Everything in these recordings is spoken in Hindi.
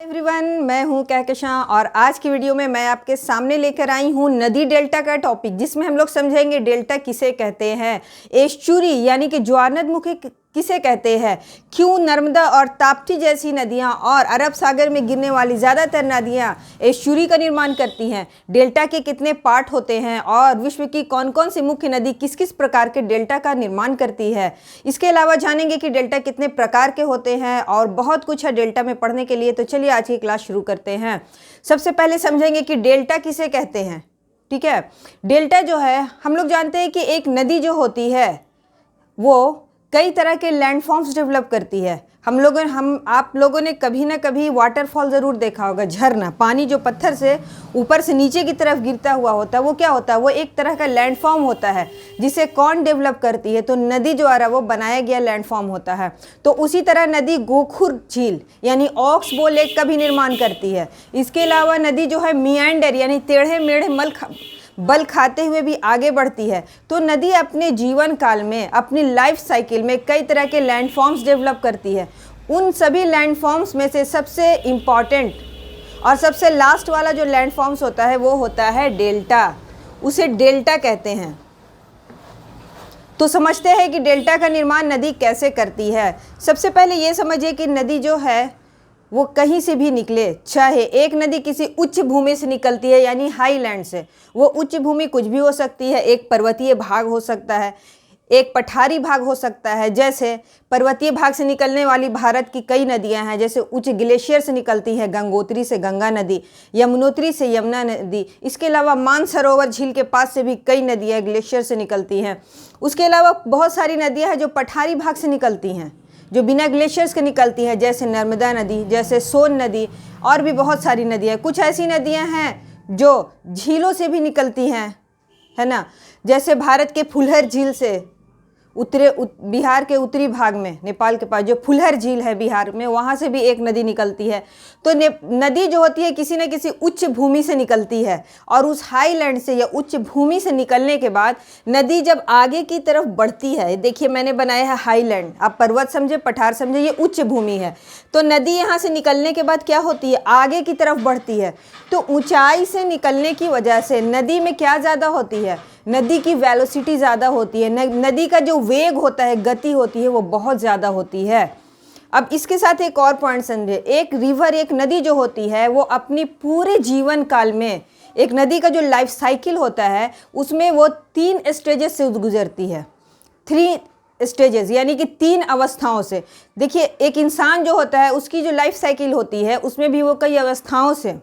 एवरीवन, मैं हूं कहकशां और आज की वीडियो में मैं आपके सामने लेकर आई हूं नदी डेल्टा का टॉपिक, जिसमें हम लोग समझेंगे डेल्टा किसे कहते हैं, एस्चुरी यानी कि ज्वारनदमुखी किसे कहते हैं, क्यों नर्मदा और ताप्ती जैसी नदियां और अरब सागर में गिरने वाली ज़्यादातर नदियां एस्चुरी का निर्माण करती हैं, डेल्टा के कितने पार्ट होते हैं और विश्व की कौन कौन सी मुख्य नदी किस किस प्रकार के डेल्टा का निर्माण करती है। इसके अलावा जानेंगे कि डेल्टा कितने प्रकार के होते हैं और बहुत कुछ है डेल्टा में पढ़ने के लिए। तो चलिए आज की क्लास शुरू करते हैं। सबसे पहले समझेंगे कि डेल्टा किसे कहते हैं। ठीक है, डेल्टा जो है हम लोग जानते हैं कि एक नदी जो होती है वो कई तरह के लैंडफॉर्म्स डेवलप करती है। आप लोगों ने कभी ना कभी वाटरफॉल ज़रूर देखा होगा, झरना, पानी जो पत्थर से ऊपर से नीचे की तरफ गिरता हुआ होता है, वो क्या होता है, वो एक तरह का लैंडफॉर्म होता है जिसे कौन डेवलप करती है, तो नदी जो आ रहा है वो बनाया गया लैंडफॉर्म होता है। तो उसी तरह नदी गोखुर झील यानी ऑक्स बो लेक का भी निर्माण करती है। इसके अलावा नदी जो है मियांडर यानी टेढ़े मेढ़े बल खाते हुए भी आगे बढ़ती है। तो नदी अपने जीवन काल में, अपनी लाइफ साइकिल में कई तरह के लैंडफॉर्म्स डेवलप करती है। उन सभी लैंडफॉर्म्स में से सबसे इम्पॉर्टेंट और सबसे लास्ट वाला जो लैंडफॉर्म्स होता है वो होता है डेल्टा। उसे डेल्टा कहते हैं। तो समझते हैं कि डेल्टा का निर्माण नदी कैसे करती है। सबसे पहले ये समझिए कि नदी जो है वो कहीं से भी निकले, चाहे एक नदी किसी उच्च भूमि से निकलती है यानी हाईलैंड से, वो उच्च भूमि कुछ भी हो सकती है, एक पर्वतीय भाग हो सकता है, एक पठारी भाग हो सकता है। जैसे पर्वतीय भाग से निकलने वाली भारत की कई नदियां हैं, जैसे उच्च ग्लेशियर से निकलती है गंगोत्री से गंगा नदी, यमुनोत्री से यमुना नदी। इसके अलावा मानसरोवर झील के पास से भी कई नदियां ग्लेशियर से निकलती हैं। उसके अलावा बहुत सारी नदियां हैं जो पठारी भाग से निकलती हैं, जो बिना ग्लेशियर्स के निकलती हैं, जैसे नर्मदा नदी, जैसे सोन नदी, और भी बहुत सारी नदियाँ। कुछ ऐसी नदियाँ हैं जो झीलों से भी निकलती हैं, है ना, जैसे भारत के फुलहर झील से बिहार के उत्तरी भाग में नेपाल के पास जो फुलहर झील है बिहार में, वहाँ से भी एक नदी निकलती है। तो नदी जो होती है किसी न किसी उच्च भूमि से निकलती है, और उस हाईलैंड से या उच्च भूमि से निकलने के बाद नदी जब आगे की तरफ बढ़ती है, देखिए मैंने बनाया है हाईलैंड, आप पर्वत समझे, पठार समझे, ये उच्च भूमि है। तो नदी यहाँ से निकलने के बाद क्या होती है, आगे की तरफ बढ़ती है। तो ऊंचाई से निकलने की वजह से नदी में क्या ज़्यादा होती है, नदी की वेलोसिटी ज़्यादा होती है, नदी का जो वेग होता है, गति होती है, वो बहुत ज़्यादा होती है। अब इसके साथ एक और पॉइंट समझे, एक रिवर, एक नदी जो होती है वो अपनी पूरे जीवन काल में, एक नदी का जो लाइफ साइकिल होता है उसमें वो 3 स्टेजेस से गुजरती है। 3 स्टेजेस यानी कि 3 अवस्थाओं से। देखिए एक इंसान जो होता है उसकी जो लाइफ साइकिल होती है उसमें भी वो कई अवस्थाओं से,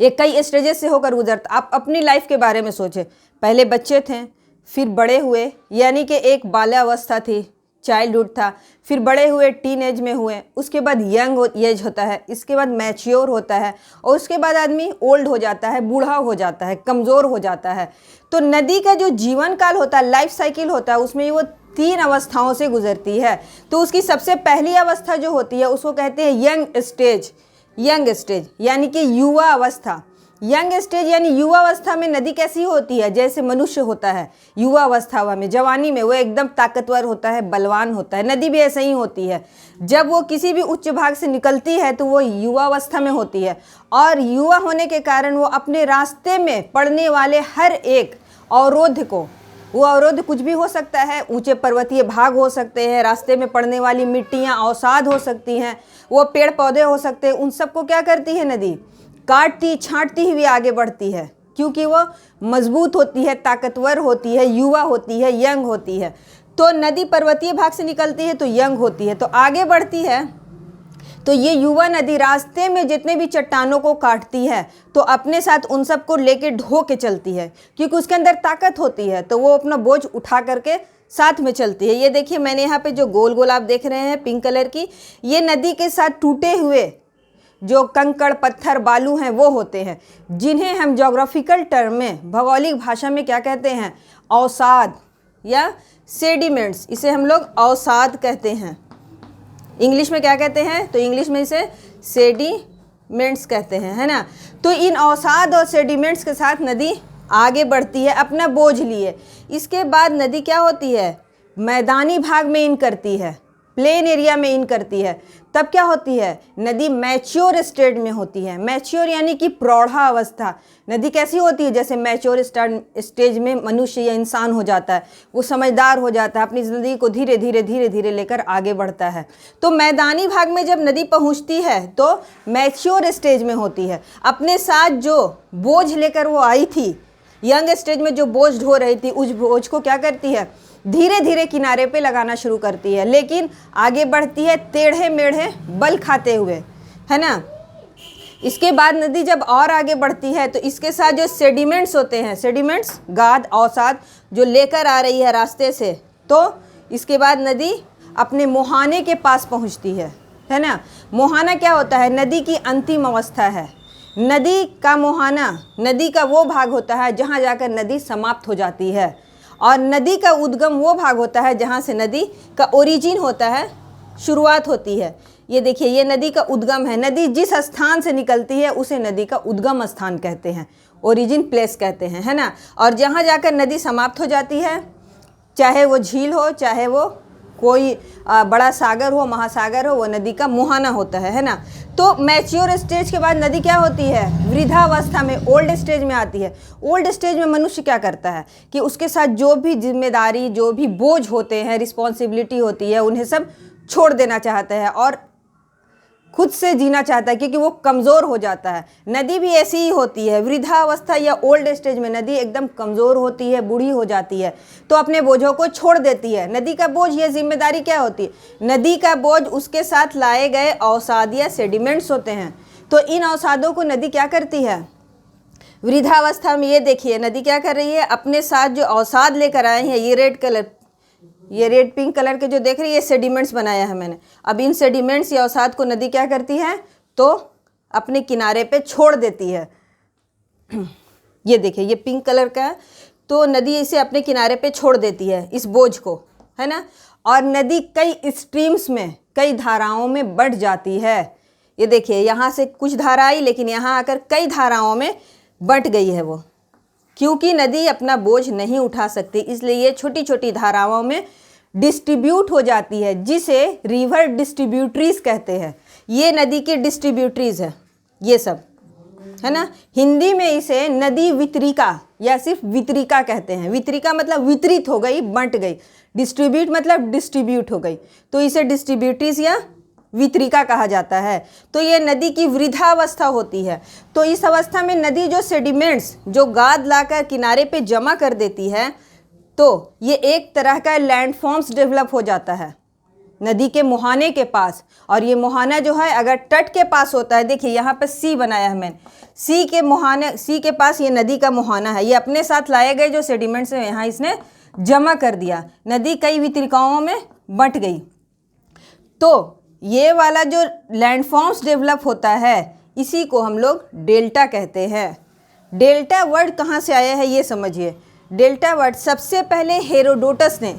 ये कई स्टेजेस से होकर गुजरता। आप अपनी लाइफ के बारे में सोचें, पहले बच्चे थे, फिर बड़े हुए यानी कि एक बाल्यावस्था थी, चाइल्डहुड था, फिर बड़े हुए, टीन एज में हुए, उसके बाद यंग एज होता है, इसके बाद मैच्योर होता है, और उसके बाद आदमी ओल्ड हो जाता है, बूढ़ा हो जाता है, कमज़ोर हो जाता है। तो नदी का जो जीवन काल होता है, लाइफ साइकिल होता है, उसमें वो 3 अवस्थाओं से गुजरती है। तो उसकी सबसे पहली अवस्था जो होती है उसको कहते हैं यंग स्टेज। यंग स्टेज यानी कि युवा अवस्था। यंग स्टेज यानी युवा अवस्था में नदी कैसी होती है, जैसे मनुष्य होता है युवा अवस्था में, जवानी में वो एकदम ताकतवर होता है, बलवान होता है, नदी भी ऐसे ही होती है। जब वो किसी भी उच्च भाग से निकलती है तो वो युवा अवस्था में होती है, और युवा होने के कारण वो अपने रास्ते में पड़ने वाले हर एक अवरोध को, वो अवरोध कुछ भी हो सकता है, ऊंचे पर्वतीय भाग हो सकते हैं, रास्ते में पड़ने वाली मिट्टियाँ अवसाद हो सकती हैं, वो पेड़ पौधे हो सकते हैं, उन सबको क्या करती है नदी, काटती छांटती हुई आगे बढ़ती है, क्योंकि वो मजबूत होती है, ताकतवर होती है, युवा होती है, यंग होती है। तो नदी पर्वतीय भाग से निकलती है तो यंग होती है, तो आगे बढ़ती है। तो ये युवा नदी रास्ते में जितने भी चट्टानों को काटती है तो अपने साथ उन सबको लेके ढो के चलती है, क्योंकि उसके अंदर ताकत होती है, तो वो अपना बोझ उठा करके साथ में चलती है। ये देखिए मैंने यहाँ पे जो गोल गोल आप देख रहे हैं पिंक कलर की, ये नदी के साथ टूटे हुए जो कंकड़ पत्थर बालू हैं वो होते हैं, जिन्हें हम ज्योग्राफिकल टर्म में, भौगोलिक भाषा में क्या कहते हैं, अवसाद या सेडिमेंट्स। इसे हम लोग अवसाद कहते हैं। इंग्लिश में क्या कहते हैं, तो इंग्लिश में इसे सेडिमेंट्स कहते हैं, है ना। तो इन अवसाद और सेडिमेंट्स के साथ नदी आगे बढ़ती है अपना बोझ लिए। इसके बाद नदी क्या होती है, मैदानी भाग में इन करती है, प्लेन एरिया में इन करती है, तब क्या होती है, नदी मैच्योर स्टेट में होती है। मैच्योर यानी कि प्रौढ़ा अवस्था। नदी कैसी होती है, जैसे मैच्योर स्टेज में मनुष्य या इंसान हो जाता है, वो समझदार हो जाता है, अपनी ज़िंदगी को धीरे धीरे लेकर आगे बढ़ता है। तो मैदानी भाग में जब नदी पहुंचती है तो मैच्योर स्टेज में होती है। अपने साथ जो बोझ लेकर वो आई थी, यंग स्टेज में जो बोझ ढो रही थी, उस बोझ को क्या करती है, धीरे धीरे किनारे पे लगाना शुरू करती है, लेकिन आगे बढ़ती है टेढ़े मेढ़े बल खाते हुए, है ना। इसके बाद नदी जब और आगे बढ़ती है तो इसके साथ जो सेडिमेंट्स होते हैं, सेडिमेंट्स गाद अवसाद जो लेकर आ रही है रास्ते से, तो इसके बाद नदी अपने मुहाने के पास पहुंचती है ना। मुहाना क्या होता है, नदी की अंतिम अवस्था है। नदी का मुहाना नदी का वो भाग होता है जहाँ जाकर नदी समाप्त हो जाती है, और नदी का उद्गम वो भाग होता है जहाँ से नदी का ओरिजिन होता है, शुरुआत होती है। ये देखिए, ये नदी का उद्गम है। नदी जिस स्थान से निकलती है उसे नदी का उद्गम स्थान कहते हैं, ओरिजिन प्लेस कहते हैं, है ना। और जहाँ जाकर नदी समाप्त हो जाती है, चाहे वो झील हो, चाहे वो कोई बड़ा सागर हो, महासागर हो, वो नदी का मुहाना होता है ना। तो मैच्योर स्टेज के बाद नदी क्या होती है, वृद्धावस्था में, ओल्ड स्टेज में आती है। ओल्ड स्टेज में मनुष्य क्या करता है कि उसके साथ जो भी जिम्मेदारी, जो भी बोझ होते हैं, रिस्पॉन्सिबिलिटी होती है, उन्हें सब छोड़ देना चाहता है और खुद से जीना चाहता है, क्योंकि वो कमज़ोर हो जाता है। नदी भी ऐसी ही होती है, वृद्धावस्था या ओल्ड स्टेज में नदी एकदम कमज़ोर होती है, बूढ़ी हो जाती है, तो अपने बोझों को छोड़ देती है। नदी का बोझ, ये जिम्मेदारी क्या होती है, नदी का बोझ उसके साथ लाए गए अवसाद या सेडिमेंट्स होते हैं। तो इन अवसादों को नदी क्या करती है, वृद्धावस्था में, ये देखिए नदी क्या कर रही है, अपने साथ जो अवसाद लेकर आए हैं, ये रेड कलर, ये रेड पिंक कलर के जो देख रही है, ये सेडिमेंट्स बनाया है मैंने। अब इन सेडिमेंट्स या अवसाद को नदी क्या करती है, तो अपने किनारे पे छोड़ देती है। ये देखिए, ये पिंक कलर का है, तो नदी इसे अपने किनारे पे छोड़ देती है, इस बोझ को, है ना। और नदी कई स्ट्रीम्स में, कई धाराओं में बढ़ जाती है। ये देखिए, यहाँ से कुछ धारा आई, लेकिन यहाँ आकर कई धाराओं में बंट गई है वो, क्योंकि नदी अपना बोझ नहीं उठा सकती, इसलिए ये छोटी छोटी धाराओं में डिस्ट्रीब्यूट हो जाती है, जिसे रिवर डिस्ट्रीब्यूटरीज कहते हैं। ये नदी की डिस्ट्रीब्यूटरीज है, ये सब, है ना। हिंदी में इसे नदी वितरिका या सिर्फ वितरिका कहते हैं। वितरिका मतलब वितरित हो गई, बंट गई। डिस्ट्रीब्यूट मतलब डिस्ट्रीब्यूट हो गई, तो इसे डिस्ट्रीब्यूटरीज या वितरिका कहा जाता है। तो ये नदी की वृद्धावस्था होती है। तो इस अवस्था में नदी जो सेडिमेंट्स, जो गाद लाकर किनारे पे जमा कर देती है, तो ये एक तरह का लैंडफॉर्म्स डेवलप हो जाता है नदी के मुहाने के पास। और ये मुहाना जो है, अगर तट के पास होता है, देखिए यहाँ पे सी बनाया है मैंने, सी के मुहाने, सी के पास ये नदी का मुहाना है। ये अपने साथ लाए गए जो सेडिमेंट्स हैं यहाँ इसने जमा कर दिया, नदी कई वितरिकाओं में बंट गई। तो ये वाला जो लैंडफॉर्म्स डेवलप होता है, इसी को हम लोग डेल्टा कहते हैं। डेल्टा वर्ड कहाँ से आया है ये समझिए। डेल्टा वर्ड सबसे पहले हेरोडोटस ने,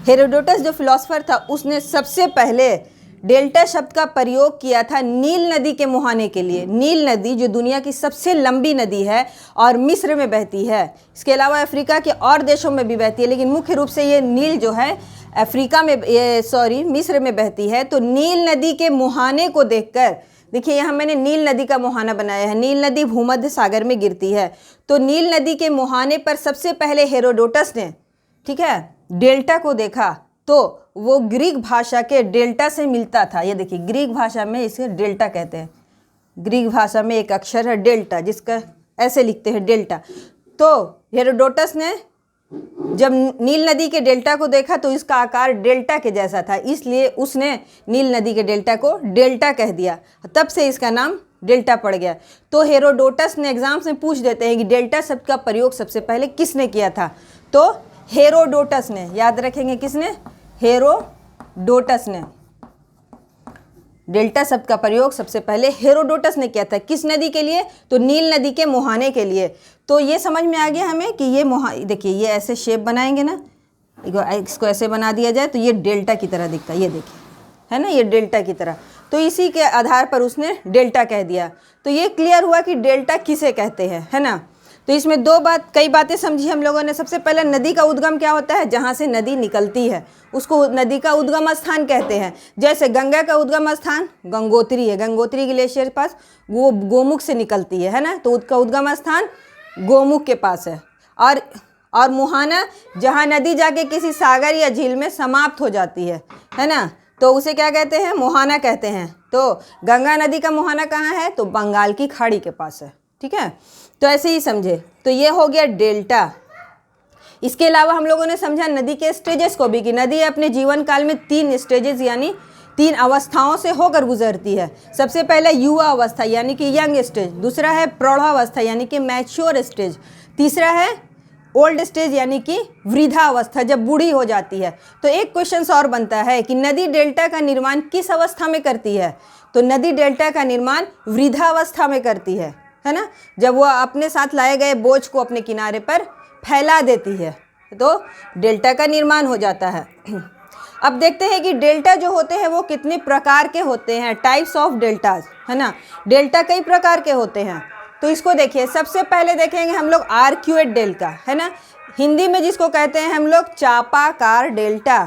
हेरोडोटस जो फिलोसोफर था, उसने सबसे पहले डेल्टा शब्द का प्रयोग किया था नील नदी के मुहाने के लिए। नील नदी जो दुनिया की सबसे लंबी नदी है और मिस्र में बहती है, इसके अलावा अफ्रीका के और देशों में भी बहती है, लेकिन मुख्य रूप से ये नील जो है अफ्रीका में, मिस्र में बहती है। तो नील नदी के मुहाने को देखकर, देखिए यहाँ मैंने नील नदी का मुहाना बनाया है। नील नदी भूमध्य सागर में गिरती है, तो नील नदी के मुहाने पर सबसे पहले हेरोडोटस ने, ठीक है, डेल्टा को देखा, तो वो ग्रीक भाषा के डेल्टा से मिलता था। ये देखिए, ग्रीक भाषा में इसे डेल्टा कहते हैं। ग्रीक भाषा में एक अक्षर है डेल्टा, जिसका ऐसे लिखते हैं डेल्टा। तो हेरोडोटस ने जब नील नदी के डेल्टा को देखा तो इसका आकार डेल्टा के जैसा था, इसलिए उसने नील नदी के डेल्टा को डेल्टा कह दिया। तब से इसका नाम डेल्टा पड़ गया। तो हेरोडोटस ने, एग्जाम्स में पूछ देते हैं कि डेल्टा शब्द का प्रयोग सबसे पहले किसने किया था, तो हेरोडोटस ने। याद रखेंगे किसने, हेरोडोटस ने। डेल्टा शब्द का प्रयोग सबसे पहले हेरोडोटस ने किया था। किस नदी के लिए, तो नील नदी के मुहाने के लिए। तो ये समझ में आ गया हमें कि ये देखिए, ये ऐसे शेप बनाएंगे ना, इसको ऐसे बना दिया जाए तो ये डेल्टा की तरह दिखता है, ये देखिए, है ना, ये डेल्टा की तरह। तो इसी के आधार पर उसने डेल्टा कह दिया। तो ये क्लियर हुआ कि डेल्टा किसे कहते हैं, है ना। तो इसमें कई बातें समझी हम लोगों ने। सबसे पहले नदी का उद्गम क्या होता है, जहाँ से नदी निकलती है उसको नदी का उद्गम स्थान कहते हैं। जैसे गंगा का उद्गम स्थान गंगोत्री है, गंगोत्री ग्लेशियर के पास, वो गोमुख से निकलती है ना, तो उसका उद्गम स्थान गोमुख के पास है। और मुहाना, जहाँ नदी जाके किसी सागर या झील में समाप्त हो जाती है ना, तो उसे क्या कहते हैं, मुहाना कहते हैं। तो गंगा नदी का मुहाना कहाँ है, तो बंगाल की खाड़ी के पास है। ठीक है, तो ऐसे ही समझे। तो ये हो गया डेल्टा। इसके अलावा हम लोगों ने समझा नदी के स्टेजेस को भी, कि नदी अपने जीवन काल में 3 स्टेजेस यानी 3 अवस्थाओं से होकर गुजरती है। सबसे पहले युवा अवस्था यानी कि यंग स्टेज, दूसरा है प्रौढ़ावस्था यानी कि मैच्योर स्टेज, तीसरा है ओल्ड स्टेज यानी कि वृद्धा अवस्था, जब बूढ़ी हो जाती है। तो एक क्वेश्चन और बनता है कि नदी डेल्टा का निर्माण किस अवस्था में करती है, तो नदी डेल्टा का निर्माण वृद्धावस्था में करती है ना, जब वह अपने साथ लाए गए बोझ को अपने किनारे पर फैला देती है तो डेल्टा का निर्माण हो जाता है। अब देखते हैं कि डेल्टा जो होते हैं वो कितने प्रकार के होते हैं, टाइप्स ऑफ डेल्टाज, है ना। डेल्टा कई प्रकार के होते हैं, तो इसको देखिए। सबसे पहले देखेंगे हम लोग आर्क्यूएट डेल्टा, है ना, हिंदी में जिसको कहते हैं हम लोग चापाकार डेल्टा।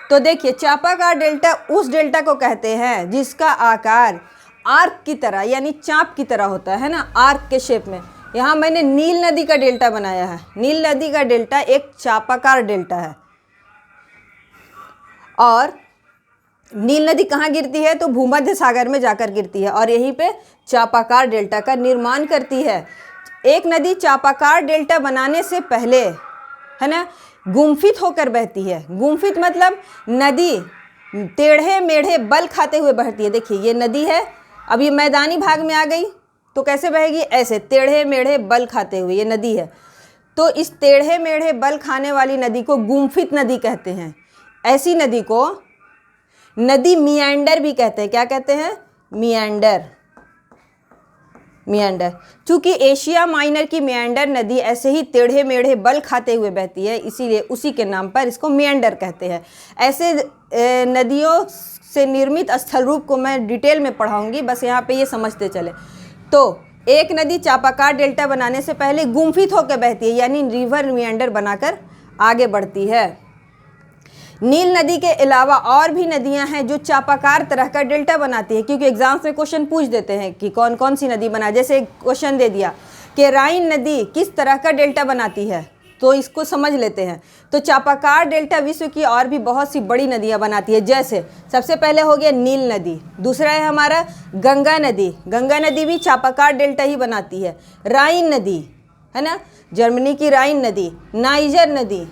तो देखिए, चापाकार डेल्टा उस डेल्टा को कहते हैं जिसका आकार आर्क की तरह यानी चाप की तरह होता है ना, आर्क के शेप में। यहाँ मैंने नील नदी का डेल्टा बनाया है। नील नदी का डेल्टा एक चापाकार डेल्टा है। और नील नदी कहाँ गिरती है, तो भूमध्य सागर में जाकर गिरती है और यहीं पे चापाकार डेल्टा का निर्माण करती है। एक नदी चापाकार डेल्टा बनाने से पहले, है ना, गुम्फित होकर बहती है। गुम्फित मतलब नदी टेढ़े मेढ़े बल खाते हुए बहती है। देखिए ये नदी है, अब ये मैदानी भाग में आ गई तो कैसे बहेगी, ऐसे टेढ़े मेढ़े बल खाते हुए ये नदी है। तो इस टेढ़े मेढ़े बल खाने वाली नदी को गुम्फित नदी कहते हैं। ऐसी नदी को नदी मियांडर भी कहते हैं। क्या कहते हैं, मियांडर। मियांडर, चूंकि एशिया माइनर की मियांडर नदी ऐसे ही टेढ़े मेढ़े बल खाते हुए बहती है, इसीलिए उसी के नाम पर इसको मियांडर कहते हैं। ऐसे नदियों से निर्मित स्थल रूप को मैं डिटेल में पढ़ाऊंगी, बस यहाँ पे ये समझते चले। तो एक नदी चापाकार डेल्टा बनाने से पहले गुम्फित होकर बहती है यानी रिवर मियांडर बनाकर आगे बढ़ती है। नील नदी के अलावा और भी नदियां हैं जो चापाकार तरह का डेल्टा बनाती है, क्योंकि एग्जाम्स में क्वेश्चन पूछ देते हैं कि कौन कौन सी नदी बना। जैसे क्वेश्चन दे दिया कि राइन नदी किस तरह का डेल्टा बनाती है, तो इसको समझ लेते हैं। तो चापाकार डेल्टा विश्व की और भी बहुत सी बड़ी नदियां बनाती है। जैसे सबसे पहले हो गया नील नदी, दूसरा है हमारा गंगा नदी। गंगा नदी भी चापाकार डेल्टा ही बनाती है। राइन नदी, है ना, जर्मनी की राइन नदी। नाइजर नदी,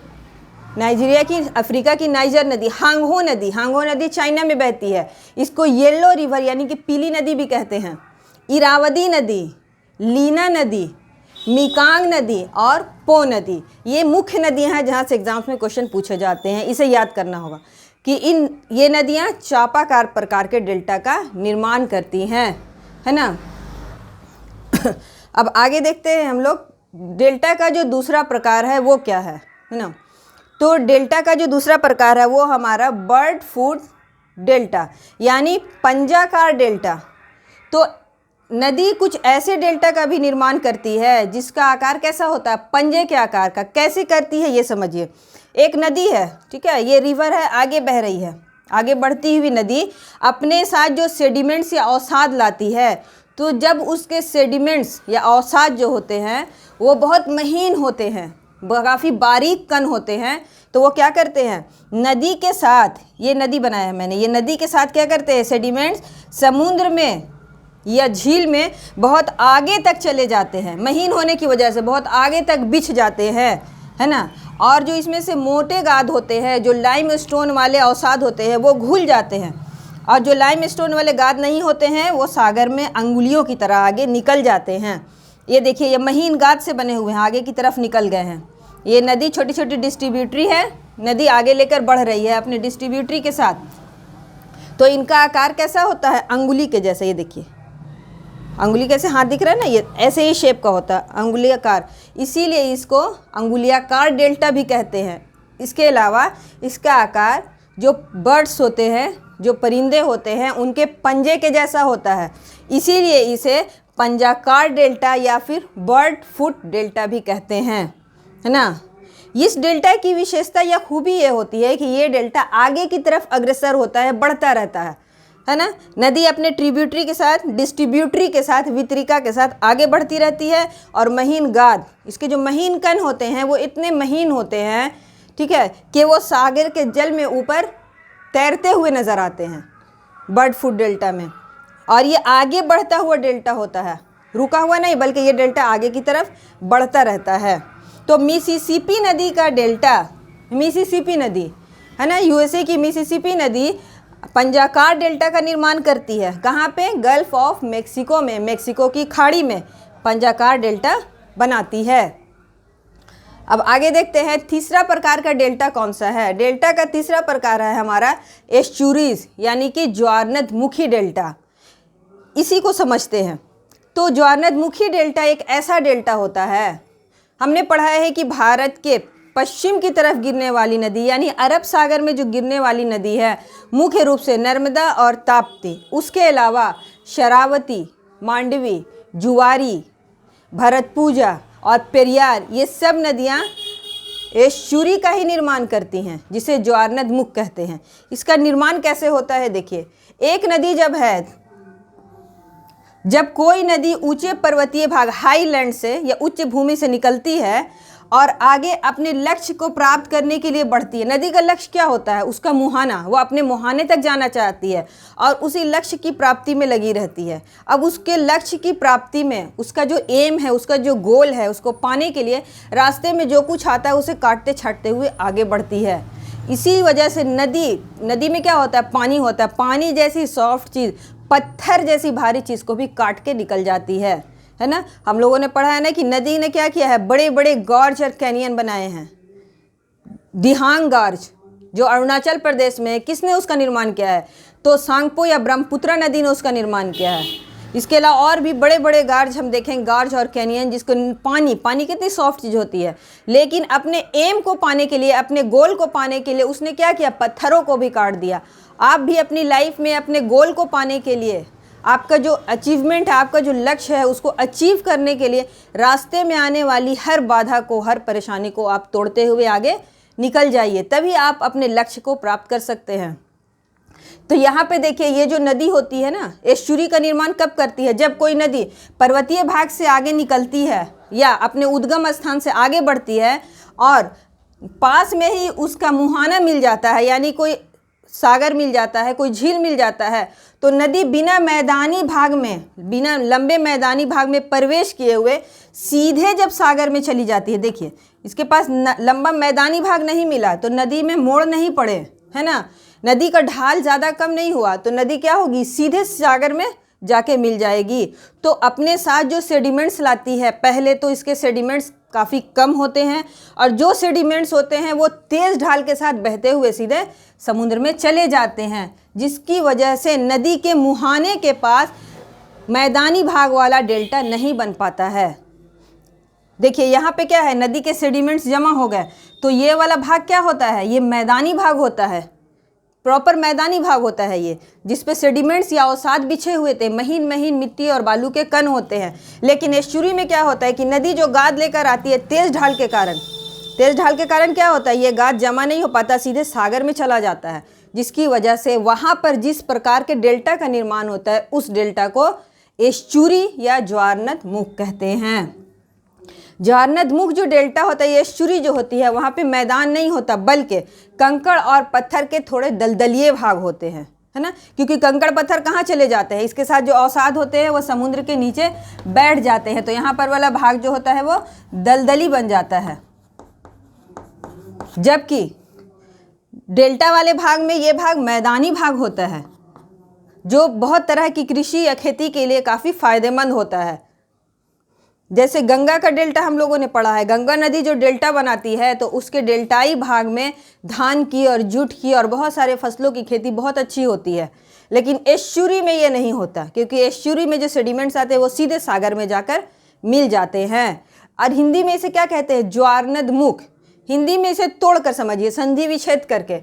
नाइजीरिया की, अफ्रीका की नाइजर नदी। हांगहो नदी, हांगहो नदी चाइना में बहती है, इसको येलो रिवर यानी कि पीली नदी भी कहते हैं। इरावदी नदी, लीना नदी, मिकांग नदी और पो नदी, ये मुख्य नदियां हैं जहां से एग्जाम्स में क्वेश्चन पूछे जाते हैं। इसे याद करना होगा कि ये नदियां चापाकार प्रकार के डेल्टा का निर्माण करती हैं, है ना। अब आगे देखते हैं हम लोग डेल्टा का जो दूसरा प्रकार है वो क्या है ना। तो डेल्टा का जो दूसरा प्रकार है वो हमारा बर्ड फूड डेल्टा यानी पंजाकार डेल्टा। तो नदी कुछ ऐसे डेल्टा का भी निर्माण करती है जिसका आकार कैसा होता है, पंजे के आकार का। कैसे करती है ये समझिए। एक नदी है, ठीक है, ये रिवर है, आगे बह रही है। आगे बढ़ती हुई नदी अपने साथ जो सेडिमेंट्स या अवसाद लाती है, तो जब उसके सेडिमेंट्स या अवसाद जो होते हैं वो बहुत महीन होते हैं, काफ़ी बारीक कण होते हैं, तो वो क्या करते हैं, नदी के साथ, ये नदी बनाया है मैंने, ये नदी के साथ क्या करते हैं, सेडिमेंट्स समुद्र में या झील में बहुत आगे तक चले जाते हैं। महीन होने की वजह से बहुत आगे तक बिछ जाते हैं, है ना। और जो इसमें से मोटे गाद होते हैं, जो लाइम स्टोन वाले अवसाद होते हैं, वो घुल जाते हैं। और जो लाइम स्टोन वाले गाद नहीं होते हैं वो सागर में अंगुलियों की तरह आगे निकल जाते हैं। ये देखिए, ये महीन गाद से बने हुए हैं, आगे की तरफ निकल गए हैं। ये नदी छोटी छोटी डिस्ट्रीब्यूटरी है, नदी आगे लेकर बढ़ रही है अपने डिस्ट्रीब्यूटरी के साथ। तो इनका आकार कैसा होता है, अंगुली के जैसे। ये देखिए अंगुली कैसे, हाथ दिख रहा है ना, ये ऐसे ही शेप का होता है, अंगुलियाकार, इसीलिए इसको अंगुलियाकार डेल्टा भी कहते हैं। इसके अलावा इसका आकार जो बर्ड्स होते हैं, जो परिंदे होते हैं, उनके पंजे के जैसा होता है, इसीलिए इसे पंजाकार डेल्टा या फिर बर्ड फुट डेल्टा भी कहते हैं, है ना। इस डेल्टा की विशेषता या खूबी ये होती है कि ये डेल्टा आगे की तरफ अग्रसर होता है, बढ़ता रहता है ना। नदी अपने ट्रिब्यूटरी के साथ, डिस्ट्रीब्यूटरी के साथ, वितरिका के साथ आगे बढ़ती रहती है और महीन गाद, इसके जो महीन कण होते हैं वो इतने महीन होते हैं, ठीक है, कि वो सागर के जल में ऊपर तैरते हुए नज़र आते हैं बर्ड फुट डेल्टा में। और ये आगे बढ़ता हुआ डेल्टा होता है, रुका हुआ नहीं, बल्कि ये डेल्टा आगे की तरफ बढ़ता रहता है। तो मिसिसिपी नदी का डेल्टा, मिसिसिपी नदी है ना, यूएसए की मिसिसिपी नदी पंजाकार डेल्टा का निर्माण करती है। कहाँ पे? गल्फ ऑफ मेक्सिको में, मेक्सिको की खाड़ी में पंजाकार डेल्टा बनाती है। अब आगे देखते हैं तीसरा प्रकार का डेल्टा कौन सा है। डेल्टा का तीसरा प्रकार है हमारा एस्चुरीज, यानी कि ज्वारनदमुखी डेल्टा। इसी को समझते हैं। तो ज्वारनदमुखी डेल्टा एक ऐसा डेल्टा होता है, हमने पढ़ा है कि भारत के पश्चिम की तरफ गिरने वाली नदी, यानी अरब सागर में जो गिरने वाली नदी है, मुख्य रूप से नर्मदा और ताप्ती, उसके अलावा शरावती, मांडवी, जुआरी, भरतपूजा और पेरियार, ये सब नदियाँ एस्चुरी का ही निर्माण करती हैं, जिसे ज्वारनदमुख कहते हैं। इसका निर्माण कैसे होता है? देखिए, एक नदी जब कोई नदी ऊंचे पर्वतीय भाग, हाईलैंड से या उच्च भूमि से निकलती है और आगे अपने लक्ष्य को प्राप्त करने के लिए बढ़ती है। नदी का लक्ष्य क्या होता है? उसका मुहाना, वो अपने मुहाने तक जाना चाहती है और उसी लक्ष्य की प्राप्ति में लगी रहती है। अब उसके लक्ष्य की प्राप्ति में उसका जो एम है, उसका जो गोल है, उसको पाने के लिए रास्ते में जो कुछ आता है उसे काटते छाटते हुए आगे बढ़ती है। इसी वजह से नदी में क्या होता है? पानी होता है। पानी जैसी सॉफ्ट चीज़, पत्थर जैसी भारी चीज़ को भी काट के निकल जाती है ना। हम लोगों ने पढ़ा है ना कि नदी ने क्या किया है? बड़े बड़े गॉर्ज और कैनियन बनाए हैं। दिहांग गॉर्ज जो अरुणाचल प्रदेश में है, किसने उसका निर्माण किया है? तो सांगपो या ब्रह्मपुत्रा नदी ने उसका निर्माण किया है। इसके अलावा और भी बड़े बड़े गार्ज हम देखें, गार्ज और कैनियन, जिसको पानी कितनी सॉफ्ट चीज़ होती है, लेकिन अपने एम को पाने के लिए, अपने गोल को पाने के लिए उसने क्या किया? पत्थरों को भी काट दिया। आप भी अपनी लाइफ में अपने गोल को पाने के लिए, आपका जो अचीवमेंट है, आपका जो लक्ष्य है, उसको अचीव करने के लिए रास्ते में आने वाली हर बाधा को, हर परेशानी को आप तोड़ते हुए आगे निकल जाइए, तभी आप अपने लक्ष्य को प्राप्त कर सकते हैं। तो यहाँ पे देखिए, ये जो नदी होती है ना, एस्चुरी का निर्माण कब करती है? जब कोई नदी पर्वतीय भाग से आगे निकलती है या अपने उद्गम स्थान से आगे बढ़ती है और पास में ही उसका मुहाना मिल जाता है, यानी कोई सागर मिल जाता है, कोई झील मिल जाता है, तो नदी बिना लंबे मैदानी भाग में प्रवेश किए हुए सीधे जब सागर में चली जाती है। देखिए, इसके पास लंबा मैदानी भाग नहीं मिला तो नदी में मोड़ नहीं पड़े, है ना, नदी का ढाल ज़्यादा कम नहीं हुआ, तो नदी क्या होगी? सीधे सागर में जाके मिल जाएगी। तो अपने साथ जो सेडिमेंट्स लाती है, पहले तो इसके सेडिमेंट्स काफ़ी कम होते हैं और जो सेडिमेंट्स होते हैं वो तेज़ ढाल के साथ बहते हुए सीधे समुद्र में चले जाते हैं, जिसकी वजह से नदी के मुहाने के पास मैदानी भाग वाला डेल्टा नहीं बन पाता है। देखिए, यहाँ पे क्या है? नदी के सेडिमेंट्स जमा हो गए, तो ये वाला भाग क्या होता है? ये मैदानी भाग होता है, प्रॉपर मैदानी भाग होता है ये, जिसपे सेडिमेंट्स या अवसाद बिछे हुए थे, महीन महीन मिट्टी और बालू के कण होते हैं। लेकिन एस्चुरी में क्या होता है कि नदी जो गाद लेकर आती है, तेज़ ढाल के कारण क्या होता है? ये गाद जमा नहीं हो पाता, सीधे सागर में चला जाता है, जिसकी वजह से वहाँ पर जिस प्रकार के डेल्टा का निर्माण होता है, उस डेल्टा को एस्चुरी या ज्वारनदमुख कहते हैं। ज्वारनदमुख जो डेल्टा होता है, ये एस्चुरी जो होती है, वहाँ पे मैदान नहीं होता, बल्कि कंकड़ और पत्थर के थोड़े दलदलीय भाग होते हैं, है ना, क्योंकि कंकड़ पत्थर कहाँ चले जाते हैं? इसके साथ जो अवसाद होते हैं वो समुद्र के नीचे बैठ जाते हैं, तो यहाँ पर वाला भाग जो होता है वो दलदली बन जाता है। जबकि डेल्टा वाले भाग में ये भाग मैदानी भाग होता है, जो बहुत तरह की कृषि या खेती के लिए काफ़ी फायदेमंद होता है। जैसे गंगा का डेल्टा हम लोगों ने पढ़ा है, गंगा नदी जो डेल्टा बनाती है, तो उसके डेल्टाई भाग में धान की और जूट की और बहुत सारे फसलों की खेती बहुत अच्छी होती है। लेकिन एस्चुरी में ये नहीं होता, क्योंकि एस्चुरी में जो सेडिमेंट्स आते हैं वो सीधे सागर में जाकर मिल जाते हैं। और हिंदी में इसे क्या कहते हैं? ज्वारनदमुख। हिंदी में इसे तोड़कर समझिए, संधि विच्छेद करके।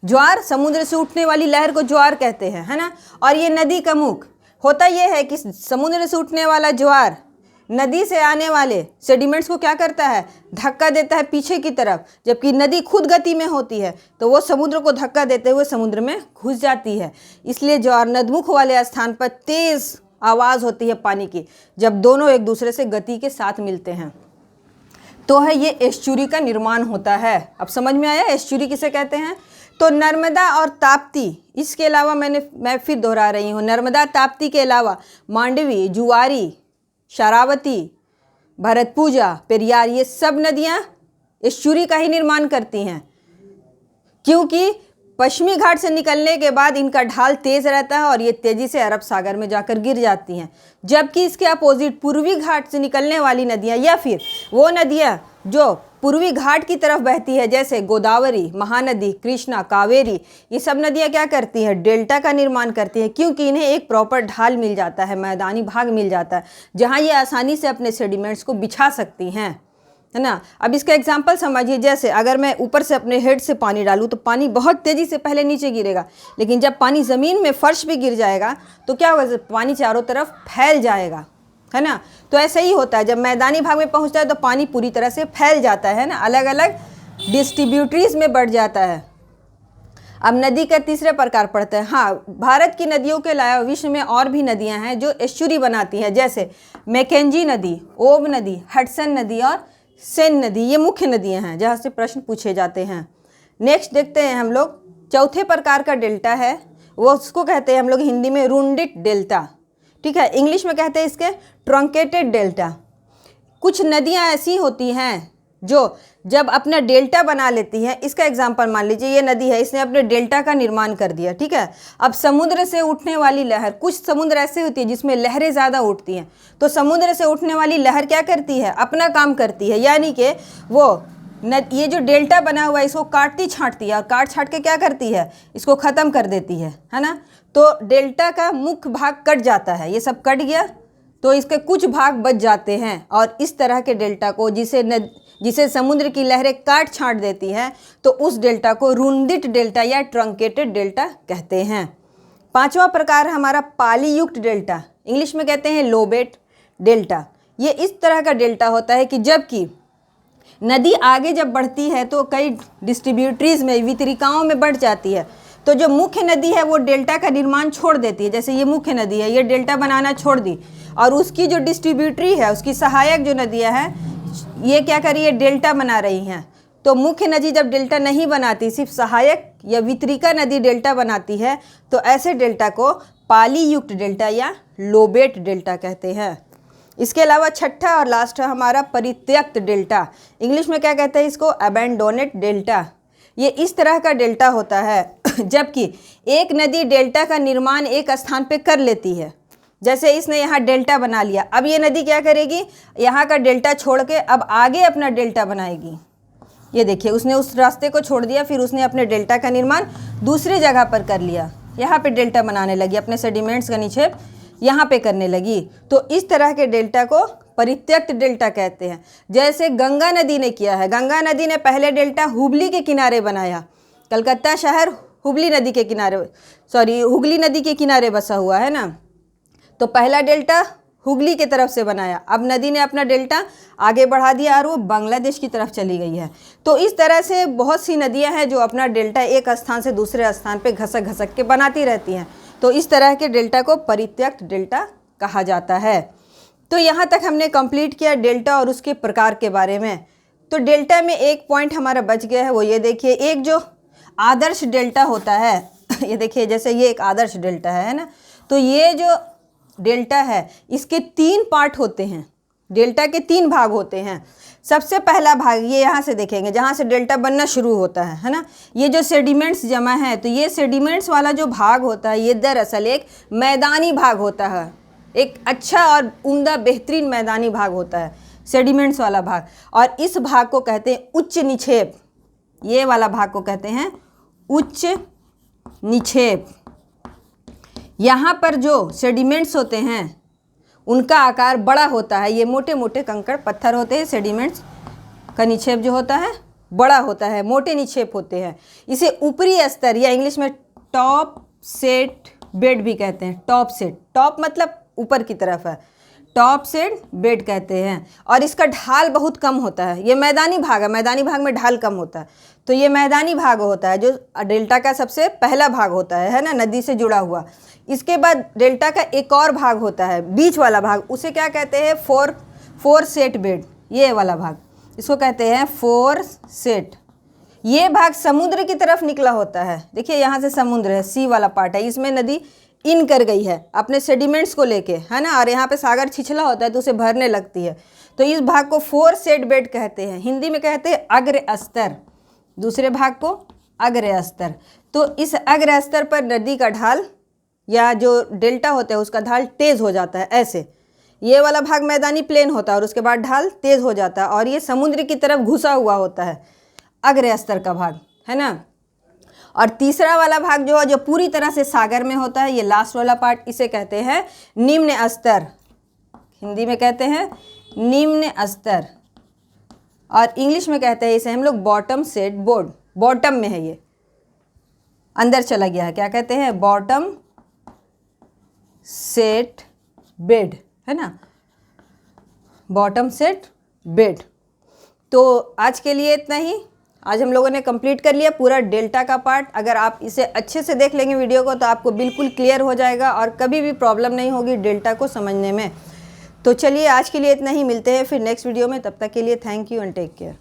ज्वार समुद्र से उठने वाली लहर को ज्वार कहते हैं, है ना, और ये नदी का मुख। होता यह है कि समुद्र से उठने वाला ज्वार नदी से आने वाले सेडिमेंट्स को क्या करता है, धक्का देता है पीछे की तरफ, जबकि नदी खुद गति में होती है तो वो समुद्र को धक्का देते हुए समुद्र में घुस जाती है। इसलिए ज्वार नदमुख वाले स्थान पर तेज आवाज़ होती है पानी की जब दोनों एक दूसरे से गति के साथ मिलते हैं, तो है ये एस्चुरी का निर्माण होता है। अब समझ में आया एस्चुरी किसे कहते हैं। तो नर्मदा और ताप्ती, इसके अलावा मैं फिर दोहरा रही हूँ, नर्मदा ताप्ती के अलावा मांडवी, जुआरी, शरावती, भरतपूजा, पेरियार, ये सब नदियाँ एस्चुरी का ही निर्माण करती हैं, क्योंकि पश्चिमी घाट से निकलने के बाद इनका ढाल तेज रहता है और ये तेजी से अरब सागर में जाकर गिर जाती हैं। जबकि इसके अपोजिट पूर्वी घाट से निकलने वाली नदियाँ या फिर वो नदियाँ जो पूर्वी घाट की तरफ बहती है, जैसे गोदावरी, महानदी, कृष्णा, कावेरी, ये सब नदियाँ क्या करती हैं, डेल्टा का निर्माण करती हैं, क्योंकि इन्हें एक प्रॉपर ढाल मिल जाता है, मैदानी भाग मिल जाता है, जहाँ ये आसानी से अपने सेडिमेंट्स को बिछा सकती हैं, है ना। अब इसका एग्जाम्पल समझिए, जैसे अगर मैं ऊपर से अपने हेड से पानी डालूँ तो पानी बहुत तेज़ी से पहले नीचे गिरेगा, लेकिन जब पानी ज़मीन में फर्श पे गिर जाएगा तो क्या होगा, पानी चारों तरफ फैल जाएगा, है ना। तो ऐसा ही होता है, जब मैदानी भाग में पहुंचता है तो पानी पूरी तरह से फैल जाता है ना, अलग अलग डिस्ट्रीब्यूटरीज में बढ़ जाता है। अब नदी का तीसरे प्रकार पड़ता है। हाँ, भारत की नदियों के अलावा विश्व में और भी नदियां हैं जो एस्चुरी बनाती हैं, जैसे मैकेंजी नदी, ओब नदी, हडसन नदी और सेन नदी, ये मुख्य नदियां हैं जहाँ से प्रश्न पूछे जाते हैं। नेक्स्ट देखते हैं हम लोग, चौथे प्रकार का डेल्टा है, वो उसको कहते हैं हम लोग हिंदी में रूंडिट डेल्टा, ठीक है, इंग्लिश में कहते हैं इसके ट्रंकेटेड डेल्टा। कुछ नदियाँ ऐसी होती हैं जो जब अपना डेल्टा बना लेती हैं, इसका एग्जाम्पल मान लीजिए ये नदी है, इसने अपने डेल्टा का निर्माण कर दिया, ठीक है। अब समुद्र से उठने वाली लहर, कुछ समुद्र ऐसे होती है जिसमें लहरें ज़्यादा उठती हैं, तो समुद्र से उठने वाली लहर क्या करती है, अपना काम करती है, यानी कि वो ये जो डेल्टा बना हुआ है इसको काटती छाँटती है और काट छाँट के क्या करती है, इसको ख़त्म कर देती है ना। तो डेल्टा का मुख्य भाग कट जाता है, ये सब कट गया तो इसके कुछ भाग बच जाते हैं, और इस तरह के डेल्टा को जिसे समुद्र की लहरें काट छाँट देती हैं, तो उस डेल्टा को रूंदिट डेल्टा या ट्रंकेटेड डेल्टा कहते हैं। पांचवा प्रकार है हमारा पालीयुक्त डेल्टा, इंग्लिश में कहते हैं लोबेट डेल्टा। ये इस तरह का डेल्टा होता है कि जबकि नदी आगे जब बढ़ती है तो कई डिस्ट्रीब्यूटरीज में, वितरिकाओं में बढ़ जाती है, तो जो मुख्य नदी है वो डेल्टा का निर्माण छोड़ देती है। जैसे ये मुख्य नदी है, ये डेल्टा बनाना छोड़ दी, और उसकी जो डिस्ट्रीब्यूटरी है, उसकी सहायक जो नदियाँ हैं, ये क्या कर रही है, डेल्टा बना रही हैं। तो मुख्य नदी जब डेल्टा नहीं बनाती, सिर्फ सहायक या वितरिका नदी डेल्टा बनाती है, तो ऐसे डेल्टा को पालीयुक्त डेल्टा या लोबेट डेल्टा कहते हैं। इसके अलावा छठा और लास्ट है हमारा परित्यक्त डेल्टा, इंग्लिश में क्या कहते हैं इसको, अबैंडोनेट डेल्टा। ये इस तरह का डेल्टा होता है जबकि एक नदी डेल्टा का निर्माण एक स्थान पे कर लेती है, जैसे इसने यहाँ डेल्टा बना लिया, अब ये नदी क्या करेगी, यहाँ का डेल्टा छोड़ के अब आगे अपना डेल्टा बनाएगी। ये देखिए, उसने उस रास्ते को छोड़ दिया, फिर उसने अपने डेल्टा का निर्माण दूसरी जगह पर कर लिया, यहाँ पे डेल्टा बनाने लगी, अपने सेडिमेंट्स का निक्षेप यहाँ पे करने लगी। तो इस तरह के डेल्टा को परित्यक्त डेल्टा कहते हैं। जैसे गंगा नदी ने किया है, गंगा नदी ने पहले डेल्टा हुगली के किनारे बनाया, कलकत्ता शहर हुगली नदी के किनारे बसा हुआ है ना, तो पहला डेल्टा हुगली की तरफ से बनाया, अब नदी ने अपना डेल्टा आगे बढ़ा दिया और वो बांग्लादेश की तरफ चली गई है। तो इस तरह से बहुत सी नदियां हैं जो अपना डेल्टा एक स्थान से दूसरे स्थान पे घसक घसक के बनाती रहती हैं, तो इस तरह के डेल्टा को परित्यक्त डेल्टा कहा जाता है। तो यहाँ तक हमने कंप्लीट किया डेल्टा और उसके प्रकार के बारे में। तो डेल्टा में एक पॉइंट हमारा बच गया है, वो ये देखिए, एक जो आदर्श डेल्टा होता है ये देखिए, जैसे ये एक आदर्श डेल्टा है ना, तो ये जो डेल्टा है इसके 3 पार्ट होते हैं, डेल्टा के 3 भाग होते हैं। सबसे पहला भाग ये यहाँ से देखेंगे, जहाँ से डेल्टा बनना शुरू होता है ना, ये जो सेडिमेंट्स जमा है, तो ये सेडिमेंट्स वाला जो भाग होता है ये दरअसल एक मैदानी भाग होता है, एक अच्छा और उम्दा बेहतरीन मैदानी भाग होता है सेडिमेंट्स वाला भाग, और इस भाग को कहते हैं उच्च निक्षेप। ये वाला भाग को कहते हैं उच्च निक्षेप। यहाँ पर जो सेडिमेंट्स होते हैं उनका आकार बड़ा होता है, ये मोटे मोटे कंकड़ पत्थर होते हैं, सेडिमेंट्स का निक्षेप जो होता है बड़ा होता है, मोटे निक्षेप होते हैं। इसे ऊपरी स्तर या इंग्लिश में टॉप सेट बेड भी कहते हैं। टॉप सेट, टॉप मतलब ऊपर की तरफ है, टॉप सेट बेड कहते हैं। और इसका ढाल बहुत कम होता है। ये मैदानी भाग है, मैदानी भाग में ढाल कम होता है, तो ये मैदानी भाग होता है जो डेल्टा का सबसे पहला भाग होता है ना, नदी से जुड़ा हुआ। इसके बाद डेल्टा का एक और भाग होता है, बीच वाला भाग, उसे क्या कहते हैं, फोर सेट बेड। ये वाला भाग इसको कहते हैं फोर सेट। ये भाग समुद्र की तरफ निकला होता है। देखिए यहाँ से समुद्र है, सी वाला पार्ट है, इसमें नदी इन कर गई है अपने सेडिमेंट्स को लेके, है ना, और यहाँ पे सागर छिछला होता है तो उसे भरने लगती है। तो इस भाग को फोर सेट बेड कहते हैं। हिंदी में कहते हैं अग्र स्तर, दूसरे भाग को अग्र स्तर। तो इस अग्र स्तर पर नदी का ढाल या जो डेल्टा होता है उसका ढाल तेज हो जाता है। ऐसे ये वाला भाग मैदानी प्लेन होता है और उसके बाद ढाल तेज हो जाता है और ये समुद्र की तरफ घुसा हुआ होता है, अग्र स्तर का भाग, है ना। और तीसरा वाला भाग जो है, जो पूरी तरह से सागर में होता है, ये लास्ट वाला पार्ट, इसे कहते हैं निम्न स्तर। हिंदी में कहते हैं निम्न स्तर और इंग्लिश में कहते हैं इसे हम लोग बॉटम सेट बोर्ड। बॉटम में है, ये अंदर चला गया है, क्या कहते हैं, बॉटम सेट बेड, है ना, बॉटम सेट बेड। तो आज के लिए इतना ही। आज हम लोगों ने कंप्लीट कर लिया पूरा डेल्टा का पार्ट। अगर आप इसे अच्छे से देख लेंगे वीडियो को तो आपको बिल्कुल क्लियर हो जाएगा और कभी भी प्रॉब्लम नहीं होगी डेल्टा को समझने में। तो चलिए आज के लिए इतना ही, मिलते हैं फिर नेक्स्ट वीडियो में। तब तक के लिए thank you and take care.